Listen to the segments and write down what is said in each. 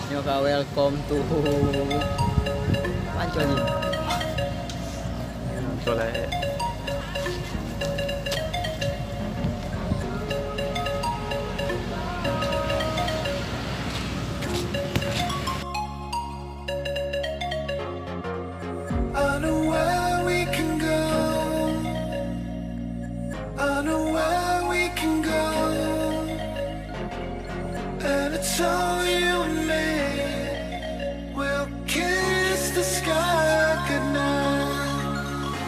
Nyoka, welcome to Ancol ni. Betul lah. So you and me will kiss the sky goodnight.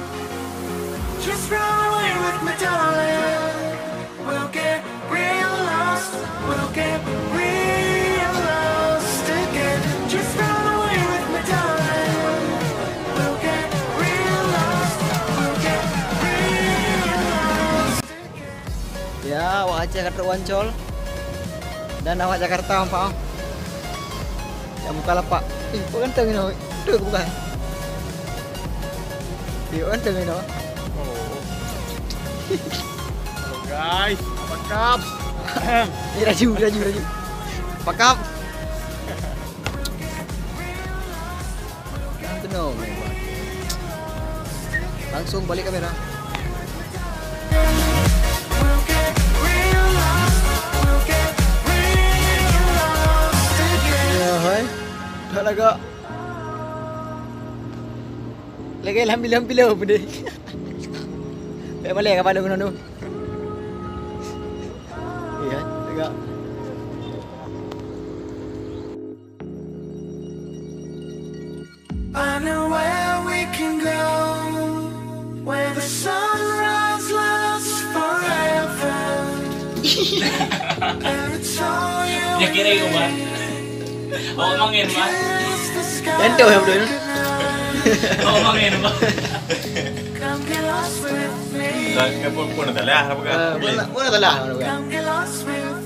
Just run away with me, darling. We'll get real lost. We'll get real lost again. Just run away with me, darling. We'll get real lost. We'll get real lost again. Ya, awak Aceh kat Ancol. Dan awak Jakarta nampak. Yang muka lapak. Kau ganteng ni. Itu ke bukan? Kau ganteng ni. Oh. Hello guys, apa kap? Raju. Pakap. Tenang. Langsung balik kamera. Dah agak lagi lambil-lambil apa dia. Balik kepala guna tu. Ya, agak. I know where we can go, where the sunrise lasts forever. And it's all you. Ya kira ko ba? Oo, mangin ba? Ganto ya bro. Oo, mangin ba? Come get lost with me. Dah, kau pun dah lah, apa kan? Mana telah. Come get lost with